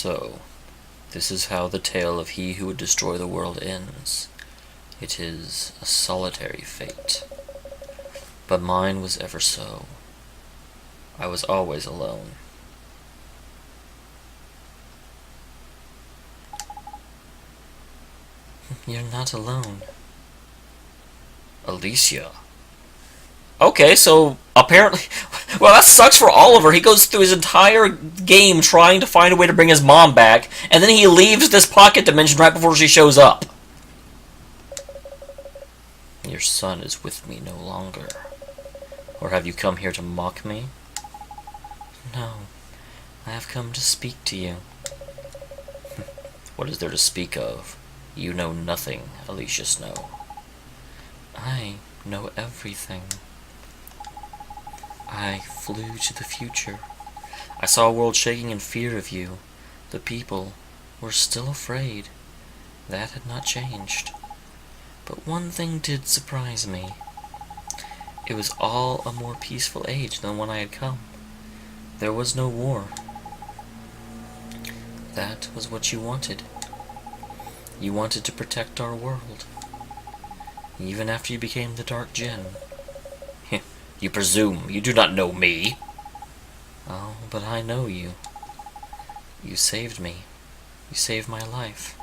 So, this is how the tale of he who would destroy the world ends. It is a solitary fate. But mine was ever so. I was always alone. You're not alone. Alicia. Okay, so apparently... Well, that sucks for Oliver. He goes through his entire game trying to find a way to bring his mom back, and then he leaves this pocket dimension right before she shows up. Your son is with me no longer. Or have you come here to mock me? No, I have come to speak to you. What is there to speak of? You know nothing, Alicia Snow. I know everything. I flew to the future. I saw a world shaking in fear of you. The people were still afraid. That had not changed. But one thing did surprise me. It was all a more peaceful age than when I had come. There was no war. That was what you wanted. You wanted to protect our world. Even after you became the Dark Djinn. You presume you do not know me. Oh, but I know you. You saved me. You saved my life.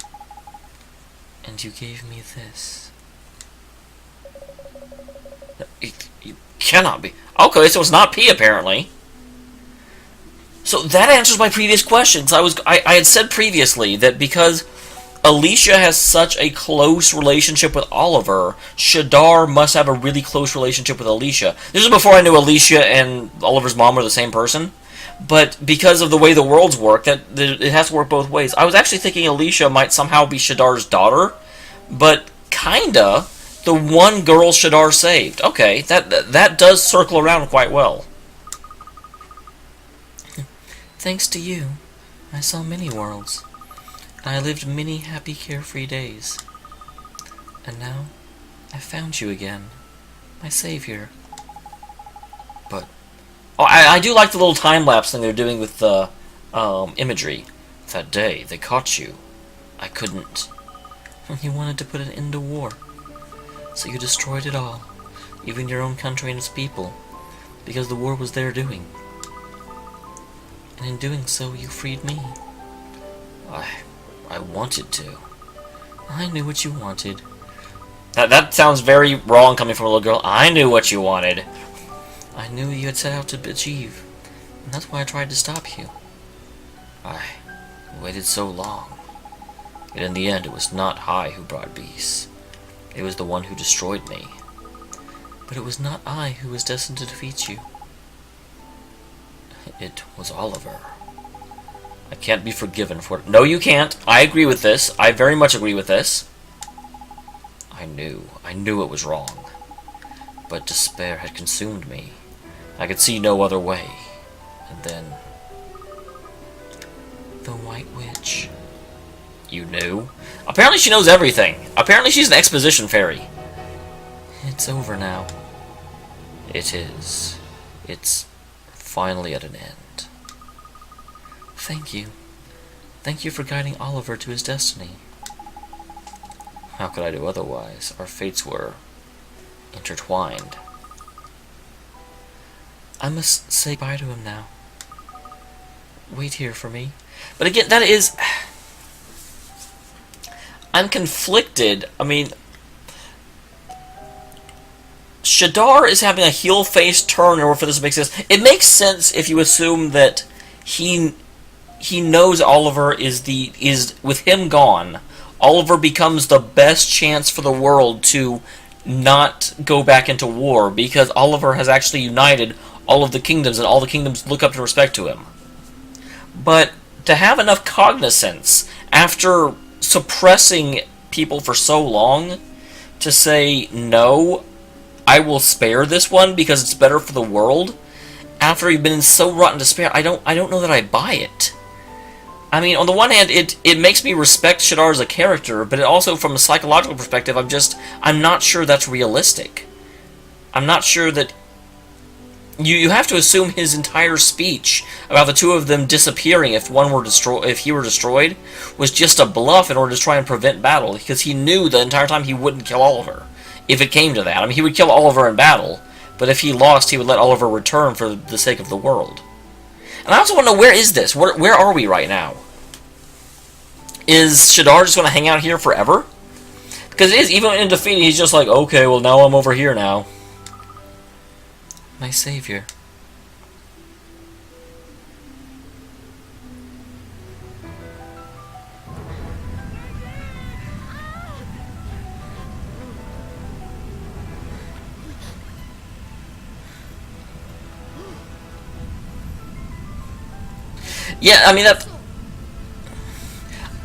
And you gave me this. You cannot be. Okay, so it's not P apparently. So that answers my previous questions. I had said previously that because Alicia has such a close relationship with Oliver, Shadar must have a really close relationship with Alicia. This is before I knew Alicia and Oliver's mom were the same person. But because of the way the worlds work, that it has to work both ways. I was actually thinking Alicia might somehow be Shadar's daughter, but kinda the one girl Shadar saved. Okay, that does circle around quite well. Thanks to you, I saw many worlds. I lived many happy, carefree days. And now, I found you again, my savior. But, oh, I do like the little time-lapse thing they're doing with the imagery. That day, they caught you. I couldn't. You wanted to put an end to war. So you destroyed it all, even your own country and its people, because the war was their doing. And in doing so, you freed me. I wanted to. I knew what you wanted. That sounds very wrong coming from a little girl. I knew what you wanted. I knew you had set out to achieve, and that's why I tried to stop you. I waited so long. Yet in the end, it was not I who brought peace. It was the one who destroyed me. But it was not I who was destined to defeat you. It was Oliver. I can't be forgiven for it. No, you can't. I agree with this. I very much agree with this. I knew it was wrong. But despair had consumed me. I could see no other way. And then... the White Witch. You knew? Apparently she knows everything. Apparently she's an exposition fairy. It's over now. It is. It's finally at an end. Thank you. Thank you for guiding Oliver to his destiny. How could I do otherwise? Our fates were intertwined. I must say bye to him now. Wait here for me. But again, that is... I'm conflicted. I mean... Shadar is having a heel-face turn in order for this to make sense. It makes sense if you assume that he knows Oliver is with him gone. Oliver becomes the best chance for the world to not go back into war because Oliver has actually united all of the kingdoms and all the kingdoms look up and respect to him. But to have enough cognizance after suppressing people for so long to say no, I will spare this one because it's better for the world. After you've been in so rotten despair, I don't know that I buy it. I mean, on the one hand, it makes me respect Shadar as a character, but it also, from a psychological perspective, I'm not sure that's realistic. I'm not sure that... You have to assume his entire speech about the two of them disappearing if he were destroyed was just a bluff in order to try and prevent battle, because he knew the entire time he wouldn't kill Oliver if it came to that. I mean, he would kill Oliver in battle, but if he lost, he would let Oliver return for the sake of the world. And I also want to know, where is this? Where are we right now? Is Shadar just going to hang out here forever? Because it is, even in defeating, he's just like, okay, well, now I'm over here now. My savior. Yeah, I mean,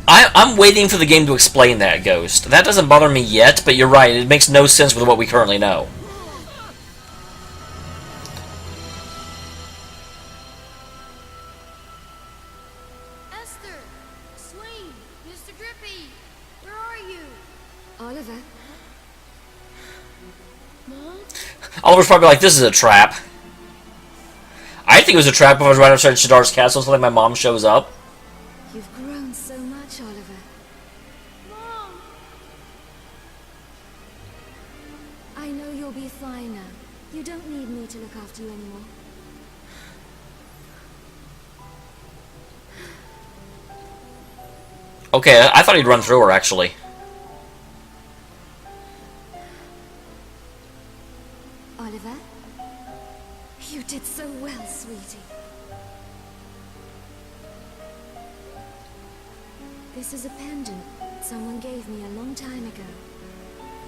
I'm waiting for the game to explain that, Ghost. That doesn't bother me yet, but you're right, it makes no sense with what we currently know. Esther! Swain! Mr. Drippy! Where are you? Oliver? Mom? Oliver's probably like, this is a trap. I think it was a trap if I was right outside Shadar's castle until my mom shows up. You've grown so much, Oliver. Mom! I know you'll be fine now. You don't need me to look after you anymore. Okay, I thought he'd run through her, actually. Oliver? You did so well, sweetie. This is a pendant someone gave me a long time ago.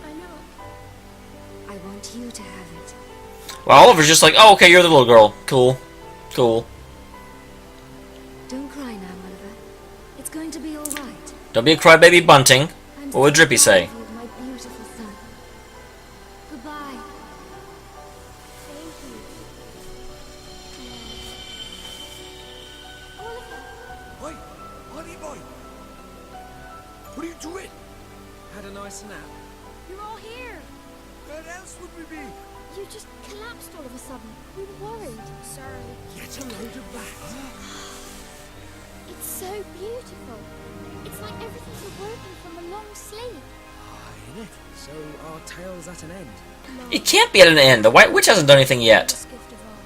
I know. I want you to have it. Well, Oliver's just like, oh, okay, you're the little girl. Cool. Cool. Don't cry now, Oliver. It's going to be all right. Don't be a crybaby bunting. What would Drippy say? My beautiful son. Goodbye. Thank you. Oliver. Oi, honey boy. What are you doing? Had a nice nap. You're all here. Where else would we be? You just collapsed all of a sudden. We were worried. Sorry. Yet a load of that. It's so beautiful. It's like everything's awoken from a long sleep. Ain't it? So our tale's at an end. It can't be at an end. The White Witch hasn't done anything yet. Gift of all.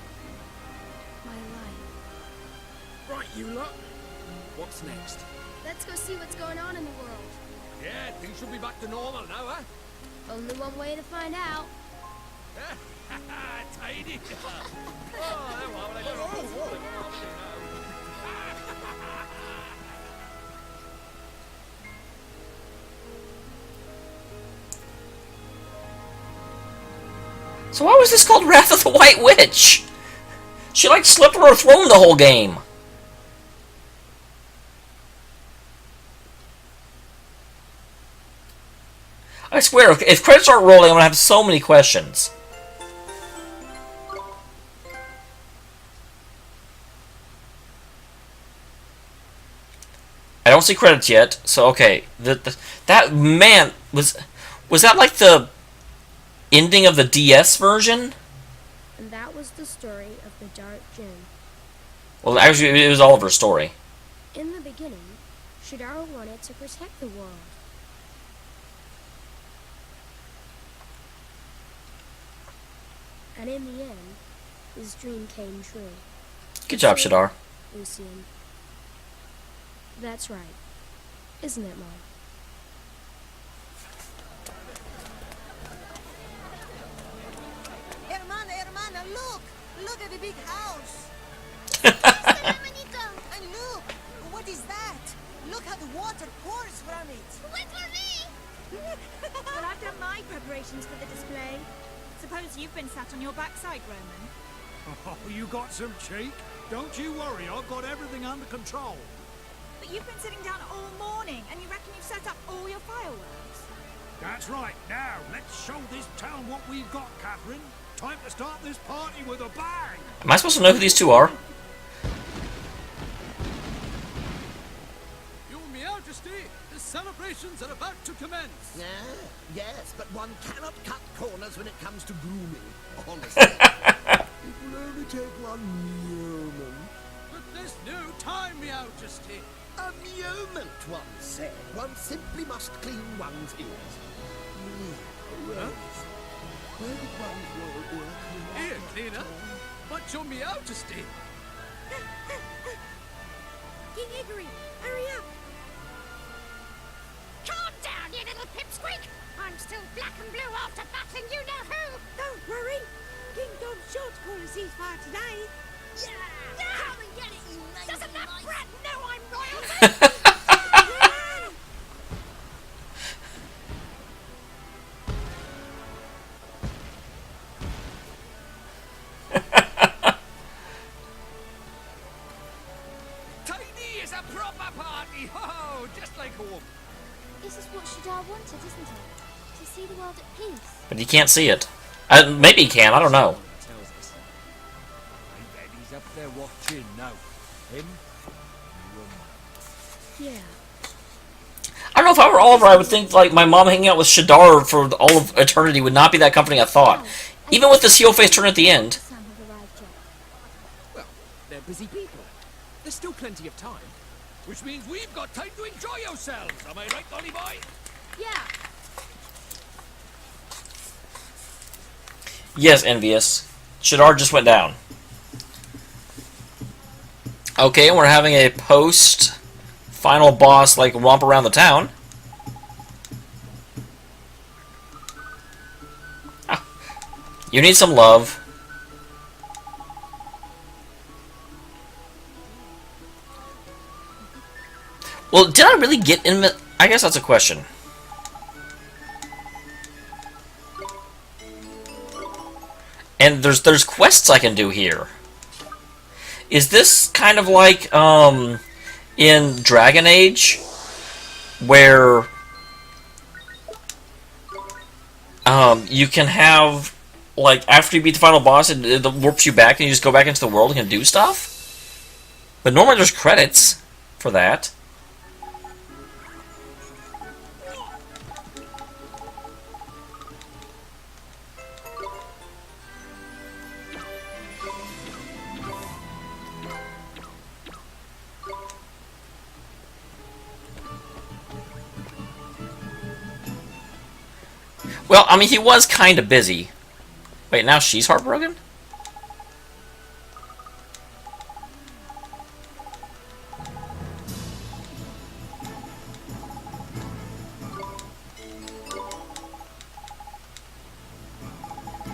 My life. Right, you lot. What's next? Let's go see what's going on in the world. Yeah, things should be back to normal now, huh? Only one way to find out. Tidy. Oh, So why was this called Wrath of the White Witch? She like slept on her throne the whole game. I swear, if credits aren't rolling, I'm gonna have so many questions. I don't see credits yet, so okay. That man was that like the ending of the DS version? And that was the story of the Dark Gem. Well, actually, it was Oliver's story. In the beginning, Shadar wanted to protect the world. And in the end, his dream came true. Good job, Shadar. Lucian. That's right. Isn't it, Mom? Hermana, look! Look at the big house! And look! What is that? Look how the water pours from it! Wait for me! Well, I've done my preparations for the display. Suppose you've been sat on your backside, Roman. Oh, you got some cheek? Don't you worry, I've got everything under control. But you've been sitting down all morning, and you reckon you've set up all your fireworks? That's right. Now, let's show this town what we've got, Catherine. Time to start this party with a bang! Am I supposed to know who these two are? Your Majesty, the celebrations are about to commence. Yes, but one cannot cut corners when it comes to grooming, honestly. It will only take one moment. But There's no time, me Majesty. A moment, one said. One simply must clean one's ears. Where did one's royal work? Here, cleaner. What's your Majesty? King Hickory, hurry up! Calm down, you little pipsqueak! I'm still black and blue after battling you know who! Don't worry. King Dom's sure to call a ceasefire today. Yeah! Come and get it, you lazy Doesn't that mice. brat know I'm royalty? Tiny is a proper party! Ho, just like home. This is what Shadar wanted, isn't it? To see the world at peace. But he can't see it. Maybe he can, I don't know. Tells us. I bet he's up there watching now. Him? Yeah. I don't know, if I were Oliver, I would think like my mom hanging out with Shadar for all of eternity would not be that comforting a thought. Even with this heel face turn at the end. Some have arrived yet. Well, they're busy people. There's still plenty of time. Which means we've got time to enjoy ourselves. Am I right, Dolly boy? Yeah. Yes, envious. Shadar just went down. Okay, we're having a post-final boss, like, romp around the town. Ah. You need some love. Well, did I really get in? I guess that's a question. And there's quests I can do here. Is this kind of like in Dragon Age, where you can have, like, after you beat the final boss, it warps you back and you just go back into the world and can do stuff? But normally there's credits for that. Well, I mean, he was kind of busy. Wait, now she's heartbroken?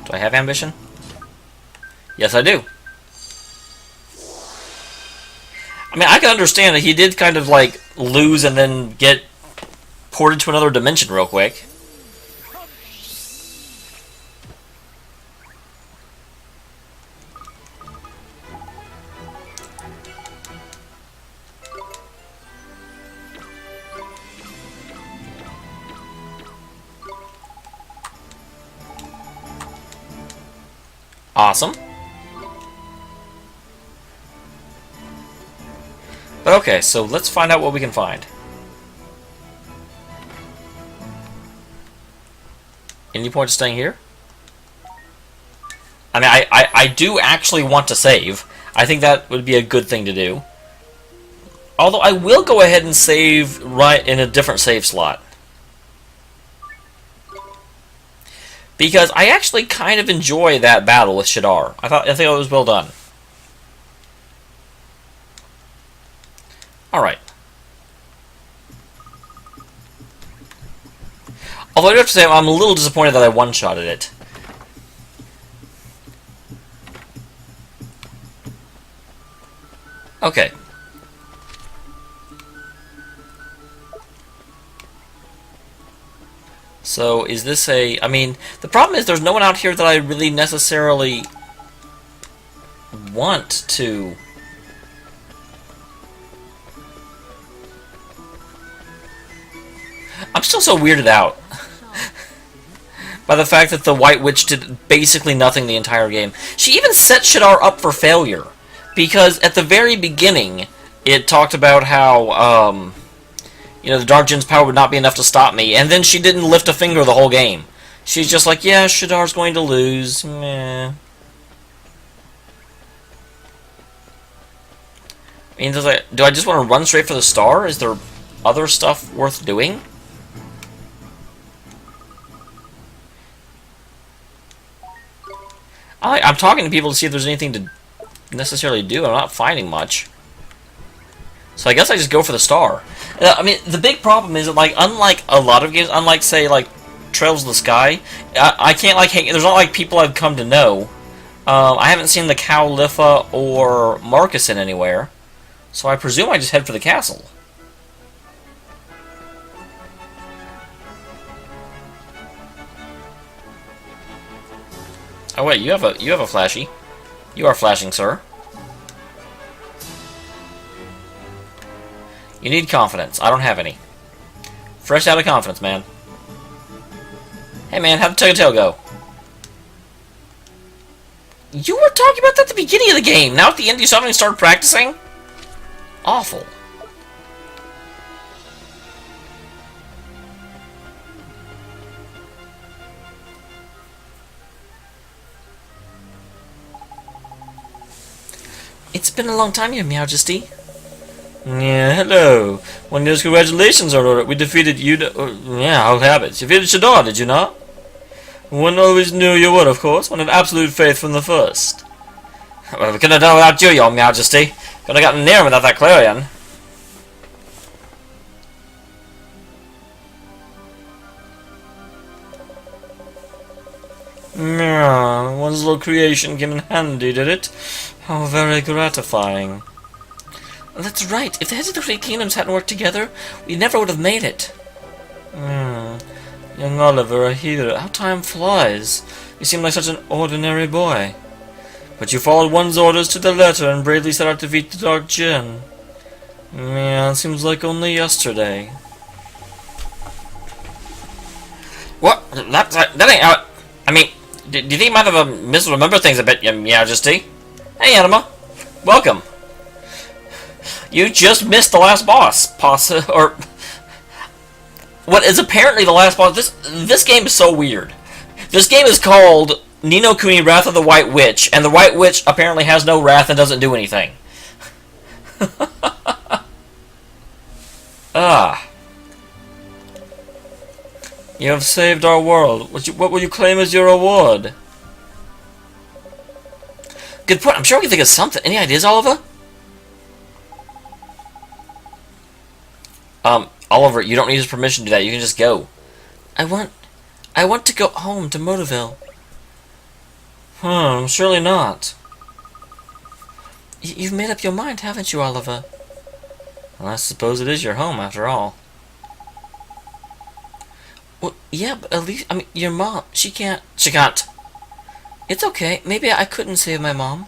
Do I have ambition? Yes, I do. I mean, I can understand that he did kind of, like, lose and then get ported to another dimension real quick. Awesome. But okay, so let's find out what we can find. Any point of staying here? I mean, I do actually want to save. I think that would be a good thing to do. Although I will go ahead and save right in a different save slot. Because I actually kind of enjoy that battle with Shadar. I think it was well done. Alright. Although I do have to say, I'm a little disappointed that I one-shotted it. Okay. So, is this a... I mean, the problem is there's no one out here that I really necessarily want to... I'm still so weirded out by the fact that the White Witch did basically nothing the entire game. She even set Shadar up for failure, because at the very beginning, it talked about how, you know, the Dark Djinn's power would not be enough to stop me, and then she didn't lift a finger the whole game. She's just like, yeah, Shadar's going to lose. Meh. I mean, do I just want to run straight for the star? Is there other stuff worth doing? I'm talking to people to see if there's anything to necessarily do. I'm not finding much. So I guess I just go for the star. I mean, the big problem is that, like, unlike a lot of games, unlike, say, like, Trails of the Sky, I can't, like, there's not, like, people I've come to know. I haven't seen the cow Liffa or Marcus in anywhere. So I presume I just head for the castle. Oh wait, you have a flashy. You are flashing, sir. You need confidence. I don't have any. Fresh out of confidence, man. Hey man, how'd Tug Tail go? You were talking about that at the beginning of the game. Now at the end you suddenly start practicing? Awful. It's been a long time, Your Majesty. Yeah, hello. One year's congratulations on order. We defeated you. Yeah, how habits. You defeated Shadar, did you not? One always knew you would, of course. One of absolute faith from the first. Well, we couldn't have done without you, Your Majesty. Couldn't have gotten near him without that clarion. Yeah, one's little creation came in handy, did it? How very gratifying. That's right. If the heads of the three kingdoms hadn't worked together, we never would have made it. Young Oliver, a hero. How time flies. You seem like such an ordinary boy. But you followed one's orders to the letter and bravely set out to defeat the Dark Djinn. Yeah, it seems like only yesterday. What? That ain't how... I mean, do you think you might have misremembered things a bit, Your Majesty? Hey, Anima. Welcome. You just missed the last boss. Or... what is apparently the last boss. This game is so weird. This game is called Ni no Kuni Wrath of the White Witch, and the White Witch apparently has no wrath and doesn't do anything. Ah. You have saved our world. What will you claim as your reward? Good point. I'm sure we can think of something. Any ideas, Oliver? Oliver, you don't need his permission to do that. You can just go. I want to go home to Motorville. Surely not. You've made up your mind, haven't you, Oliver? Well, I suppose it is your home, after all. Well, yeah, but at least, I mean, your mom, she can't. It's okay. Maybe I couldn't save my mom.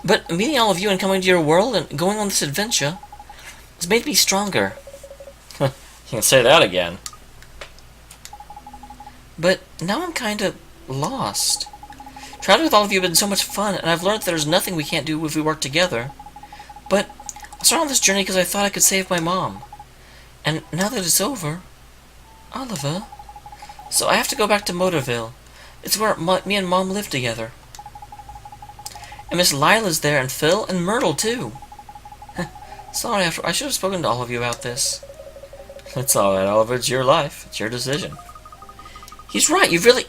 But meeting all of you and coming to your world and going on this adventure has made me stronger. You can say that again. But now I'm kind of lost. Traveling with all of you has been so much fun, and I've learned that there's nothing we can't do if we work together. But I started on this journey because I thought I could save my mom. And now that it's over, Oliver, so I have to go back to Motorville. It's where me and Mom live together. And Miss Lila's there, and Phil, and Myrtle, too. Sorry, I should have spoken to all of you about this. It's alright, Oliver. It's your life. It's your decision. He's right. You've really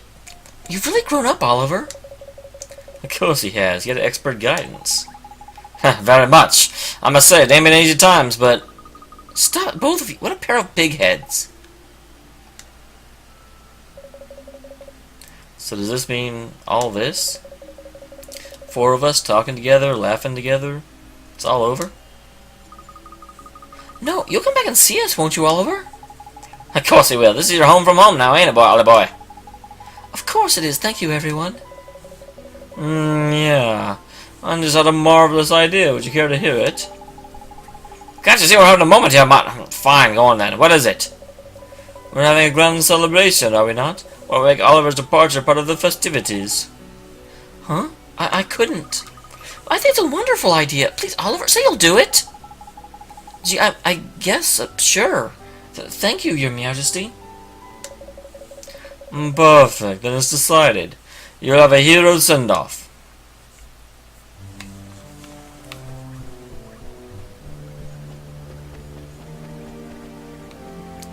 grown up, Oliver. Of course he has. He had expert guidance. Very much. I must say, it ain't been easy times, but... Stop it, both of you. What a pair of big heads. So does this mean all this? 4 of us talking together, laughing together. It's all over? No, you'll come back and see us, won't you, Oliver? Of course he will. This is your home from home now, ain't it, boy, Ollie boy? Of course it is. Thank you, everyone. Yeah. I just had a marvelous idea. Would you care to hear it? Can't you see we're having a moment here, Matt? Fine, go on then. What is it? We're having a grand celebration, are we not? We'll make Oliver's departure part of the festivities. Huh? I couldn't. I think it's a wonderful idea. Please, Oliver, say you'll do it. Gee, I guess, sure. Thank you, Your Majesty. Perfect, then it's decided. You'll have a hero send-off.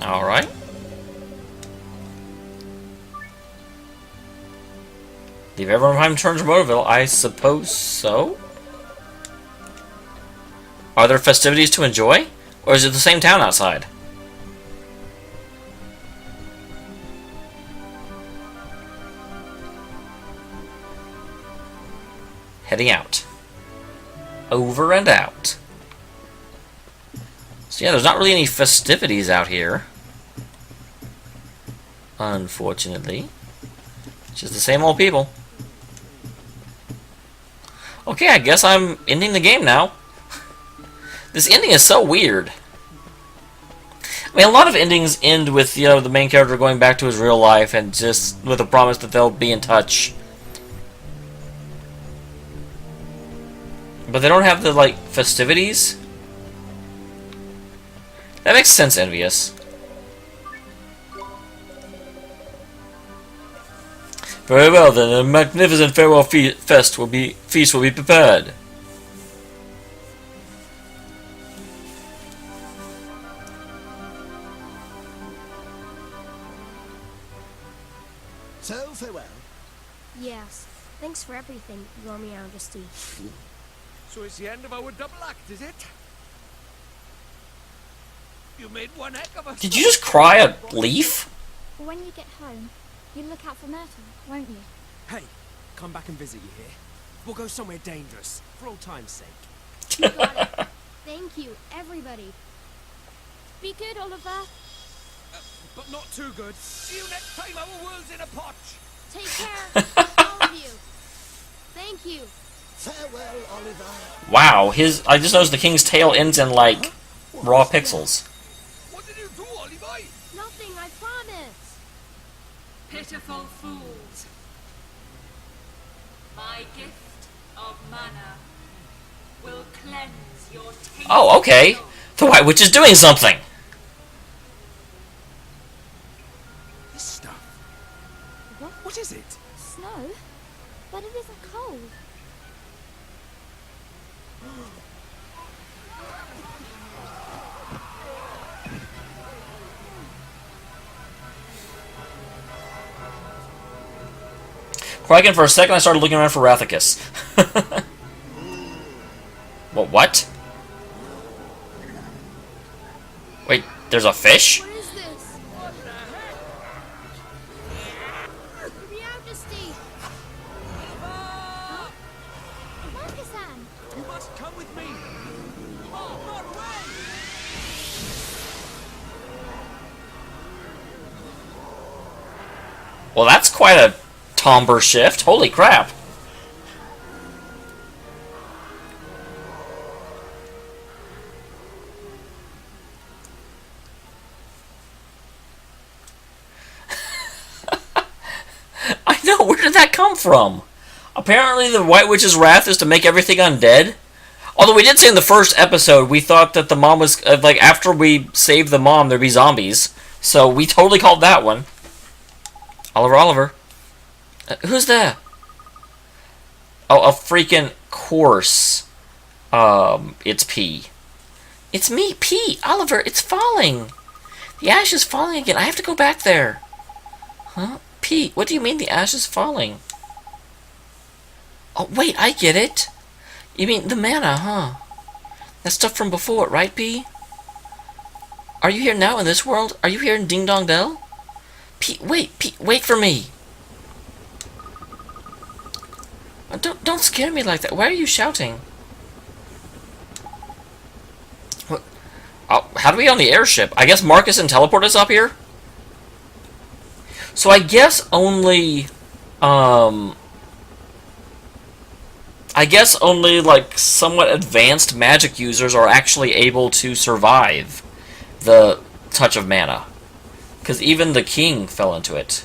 Alright. Leave everyone behind and turn to Motorville? I suppose so? Are there festivities to enjoy? Or is it the same town outside? Heading out. Over and out. So yeah, there's not really any festivities out here. Unfortunately. Just the same old people. Okay, I guess I'm ending the game now. This ending is so weird. I mean, a lot of endings end with, you know, the main character going back to his real life and just with a promise that they'll be in touch. But they don't have the, like, festivities? That makes sense, Envious. Very well, then. A magnificent farewell feast will be prepared. So, farewell. Yes. Thanks for everything, Your Majesty. So it's the end of our double act, is it? You made one heck of a... Did you just cry a leaf? When you get home, you'll look out for Myrtle, won't you? Hey, come back and visit you here. We'll go somewhere dangerous, for old time's sake. You got it. Thank you, everybody. Be good, Oliver. But not too good. See you next time our world's in a potch. Take care, all of you. Thank you. Farewell, Oliver. Wow, I just noticed the king's tail ends in, like, raw pixels. What did you do, Oliver? Nothing, I promise. Pitiful fools. My gift of mana will cleanse your tainted Oh, okay. soul. The White Witch is doing something. This stuff. What is it? Snow? But it isn't cold. Kraken, for a second I started looking around for Rathicus. What? Wait, there's a fish? What is this? Your Majesty! Huh? Marcus-san! You must come with me. Oh, not away. Well, that's quite a timbre shift. Holy crap. I know, where did that come from? Apparently the White Witch's wrath is to make everything undead. Although we did say in the first episode, we thought that the mom was, like, after we saved the mom, there'd be zombies. So we totally called that one. Oliver. Who's there? Oh, a freaking course. It's P. It's me, P. Oliver, it's falling. The ash is falling again. I have to go back there. Huh? P, what do you mean the ash is falling? Oh, wait, I get it. You mean the mana, huh? That stuff from before, right, P? Are you here now in this world? Are you here in Ding Dong Dell? P, wait for me. Don't scare me like that. Why are you shouting? What? Oh, how do we get on the airship? I guess Marcus and teleport us up here? So I guess only, like, somewhat advanced magic users are actually able to survive the touch of mana. Because even the king fell into it.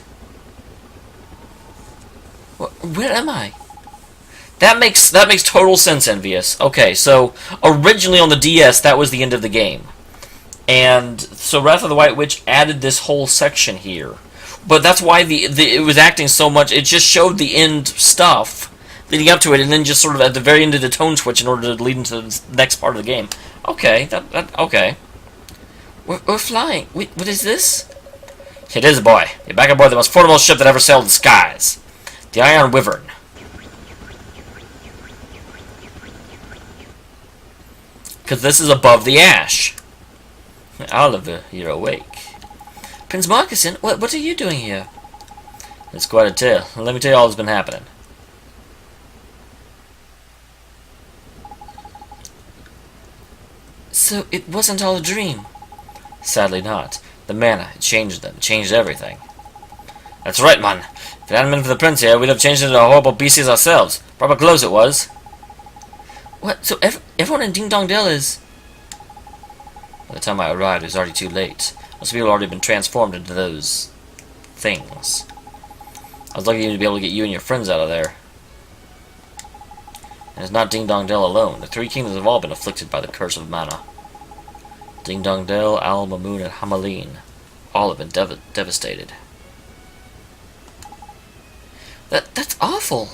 Where am I? That makes total sense, Envious. Okay, so originally on the DS, that was the end of the game. And so Wrath of the White Witch added this whole section here. But that's why it was acting so much. It just showed the end stuff leading up to it, and then just sort of at the very end of the tone switch in order to lead into the next part of the game. Okay, okay. We're flying. Wait, what is this? It is, boy. You're back aboard the most portable ship that ever sailed the skies. The Iron Wyvern. Because this is above the ash. Oliver, you're awake. Prince Marcuson, what are you doing here? It's quite a tale. Let me tell you all that's been happening. So, it wasn't all a dream? Sadly not. The mana, it changed them. It changed everything. That's right, man. If it hadn't been for the prince here, we'd have changed into horrible beasties ourselves. Proper clothes it was. What? So everyone in Ding Dong Dell is... By the time I arrived, it was already too late. Most people had already been transformed into those... things. I was lucky to be able to get you and your friends out of there. And it's not Ding Dong Dell alone. The three kingdoms have all been afflicted by the curse of mana. Ding Dong Dell, Al Mamoon, and Hamaline. All have been devastated. That's awful.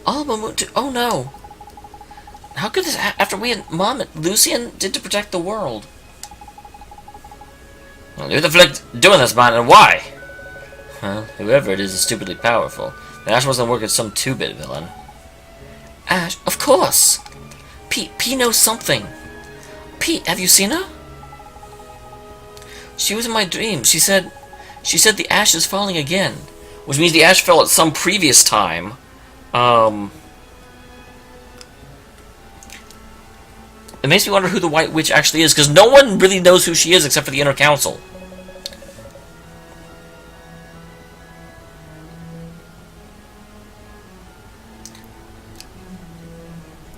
Al Mamoon, oh no. How could this after we and Mom and Lucian did to protect the world? Well, who the flick doing this, man, and why? Well, whoever it is stupidly powerful. The Ash wasn't working some 2-bit villain. Ash? Of course! P knows something. P, have you seen her? She was in my dream. She said the ash is falling again. Which means the ash fell at some previous time. It makes me wonder who the White Witch actually is, because no one really knows who she is except for the Inner Council.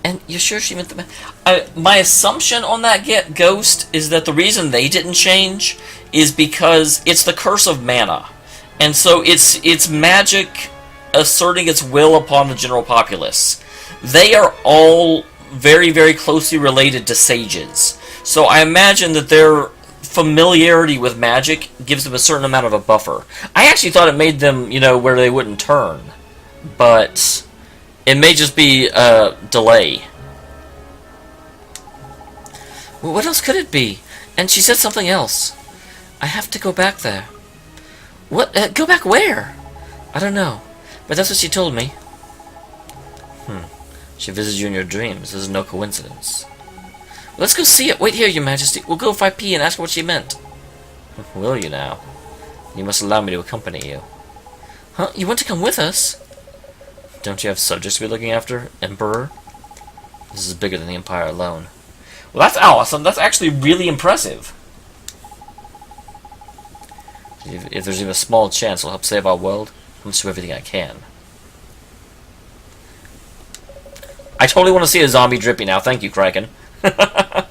And you're sure she meant the... my assumption on that ghost is that the reason they didn't change is because it's the curse of mana. And so it's magic asserting its will upon the general populace. They are all very, very closely related to sages. So I imagine that their familiarity with magic gives them a certain amount of a buffer. I actually thought it made them, where they wouldn't turn. But... it may just be a delay. Well, what else could it be? And she said something else. I have to go back there. What? Go back where? I don't know. But that's what she told me. She visits you in your dreams. This is no coincidence. Let's go see it. Wait here, Your Majesty. We'll go find P and ask her what she meant. Will you now? You must allow me to accompany you. Huh? You want to come with us? Don't you have subjects to be looking after, Emperor? This is bigger than the Empire alone. Well, that's awesome. That's actually really impressive. If there's even a small chance it'll help save our world, I'm going to do everything I can. I totally want to see a zombie drippy now. Thank you, Kraken. Well,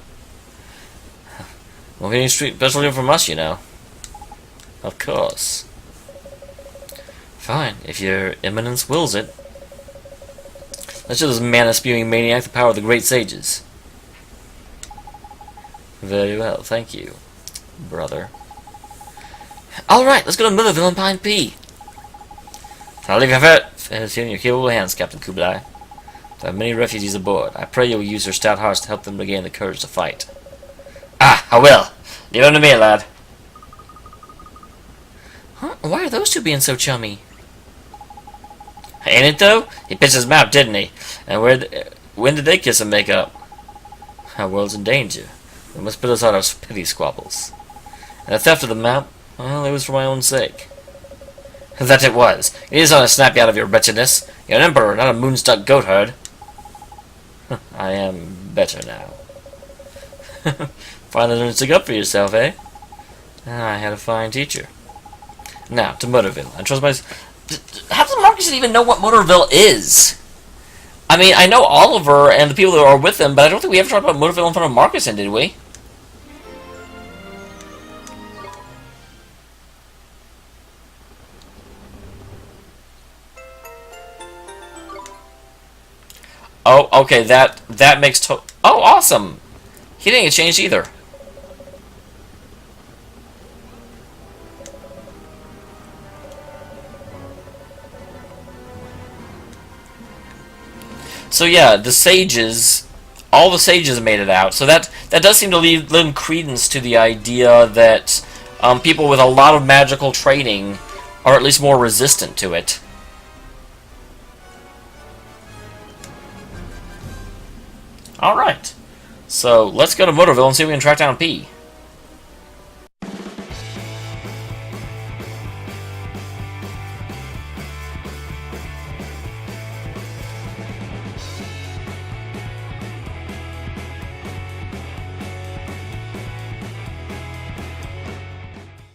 any special from us, Of course. Fine, if your eminence wills it. Let's show this mana-spewing maniac the power of the great sages. Very well, thank you, brother. Alright, let's go to Motherville and find P. I'll leave your affairs here in your capable hands, Captain Kublai. There are many refugees aboard. I pray you will use your stout hearts to help them regain the courage to fight. Ah, I will. Leave them to me, lad. Huh? Why are those two being so chummy? Ain't it, though? He pitched his map, didn't he? And when did they kiss and make up? Our world's in danger. We must put aside our petty squabbles. And the theft of the map, well, it was for my own sake. That it was. It is on to snap you out of your wretchedness. You're an emperor, not a moonstruck goatherd. I am better now. Finally learned to stick up for yourself, eh? I had a fine teacher. Now, to Murderville. I trust my... How does Marcus even know what Murderville is? I mean, I know Oliver and the people that are with him, but I don't think we ever talked about Murderville in front of Marcus, did we? Oh, okay, that makes oh, awesome! He didn't get changed either. So yeah, the sages, all the sages made it out. So that that does seem to lend credence to the idea that people with a lot of magical training are at least more resistant to it. Alright. So, let's go to Motorville and see if we can track down P.